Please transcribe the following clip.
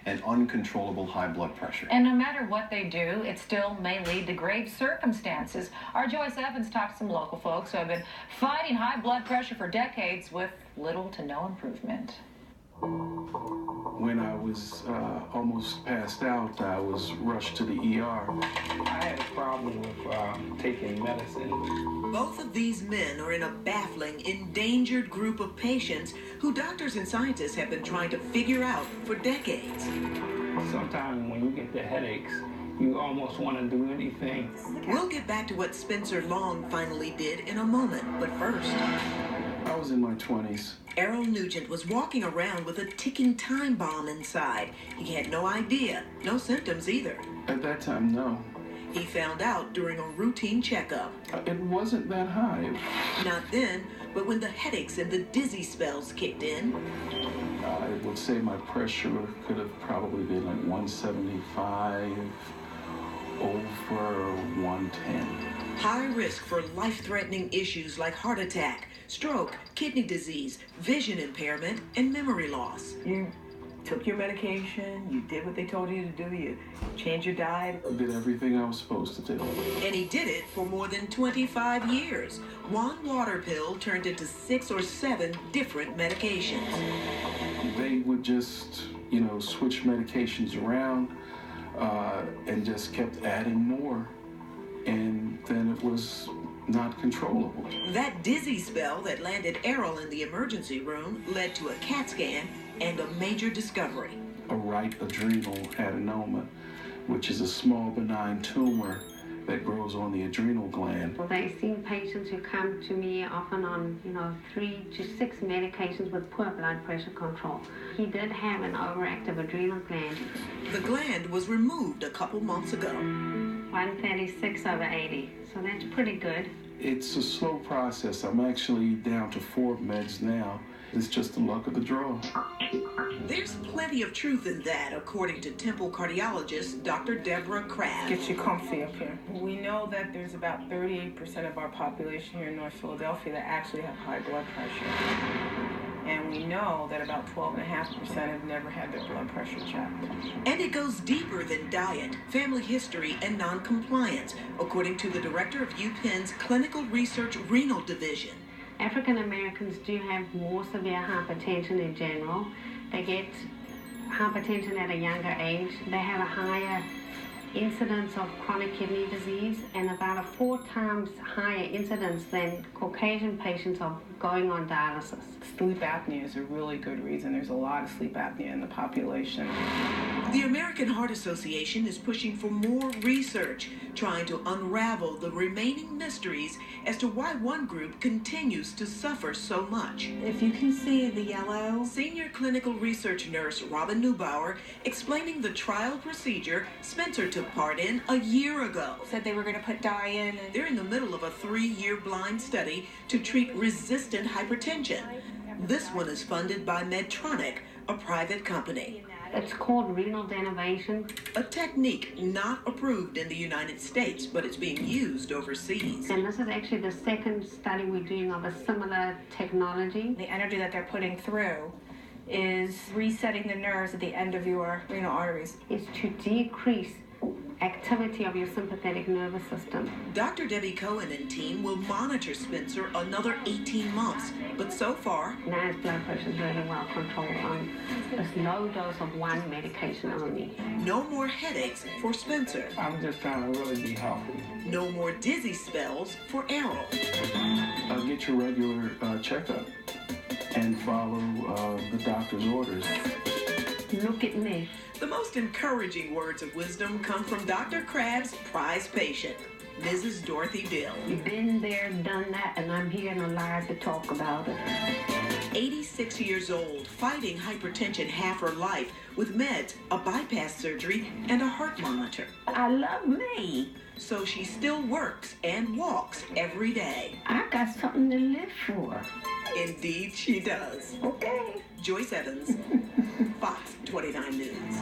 and uncontrollable high blood pressure. And no matter what they do, it still may lead to grave circumstances. Our Joyce Evans talked to some local folks who have been fighting high blood pressure for decades with little to no improvement. When I was almost passed out, I was rushed to the ER. I had a problem with taking medicine. Both of these men are in a baffling, endangered group of patients who doctors and scientists have been trying to figure out for decades. Sometimes when you get the headaches, you almost want to do anything. We'll get back to what Spencer Long finally did in a moment, but first... I was in my 20s. Errol Nugent was walking around with a ticking time bomb inside. He had no idea, no symptoms either. At that time, no. He found out during a routine checkup. It wasn't that high. Not then, but when the headaches and the dizzy spells kicked in. I would say my pressure could have probably been like 175 over 110. High risk for life-threatening issues like heart attack, stroke, kidney disease, vision impairment, and memory loss. You took your medication, you did what they told you to do, you changed your diet. I did everything I was supposed to do. And he did it for more than 25 years. One water pill turned into 6 or 7 different medications. They would just, switch medications around and just kept adding more. And then it was not controllable. That dizzy spell that landed Errol in the emergency room led to a CAT scan and a major discovery. A right adrenal adenoma, which is a small benign tumor that grows on the adrenal gland. Well, I've seen patients who come to me often on, 3 to 6 medications with poor blood pressure control. He did have an overactive adrenal gland. The gland was removed a couple months ago. 136 over 80, so that's pretty good. It's a slow process. I'm actually down to 4 meds now. It's just the luck of the draw. There's plenty of truth in that, according to Temple cardiologist Dr. Deborah Crabb. Get you comfy up here. We know that there's about 38% of our population here in North Philadelphia that actually have high blood pressure. And we know that about 12.5% have never had their blood pressure checked. And it goes deeper than diet, family history, and non-compliance, according to the director of UPenn's Clinical Research Renal Division. African Americans do have more severe hypertension in general. They get hypertension at a younger age. They have a higher incidence of chronic kidney disease and about a 4 times higher incidence than Caucasian patients of going on dialysis. Sleep apnea is a really good reason. There's a lot of sleep apnea in the population. The American Heart Association is pushing for more research, trying to unravel the remaining mysteries as to why one group continues to suffer so much. If you can see the yellow. Senior clinical research nurse Robin Neubauer explaining the trial procedure Spencer took part in a year ago. Said they were going to put dye in. They're in the middle of a 3-year blind study to treat resistant hypertension. This one is funded by Medtronic, a private company. It's called renal denervation. A technique not approved in the United States, but it's being used overseas. And this is actually the second study we're doing of a similar technology. The energy that they're putting through is resetting the nerves at the end of your renal arteries. Is to decrease activity of your sympathetic nervous system. Dr. Debbie Cohen and team will monitor Spencer another 18 months, but so far... Now his blood pressure is really well controlled on this low dose of one medication only. No more headaches for Spencer. I'm just trying to really be healthy. No more dizzy spells for Errol. Get your regular checkup and follow the doctor's orders. Look at me. The most encouraging words of wisdom come from Dr. Crabb's prize patient, Mrs. Dorothy Dill. You've been there, done that, and I'm here and alive to talk about it. 86 years old, fighting hypertension half her life with meds, a bypass surgery, and a heart monitor. I love me. So she still works and walks every day. I got something to live for. Indeed she does. Okay. Joyce Evans, Fox 29 News.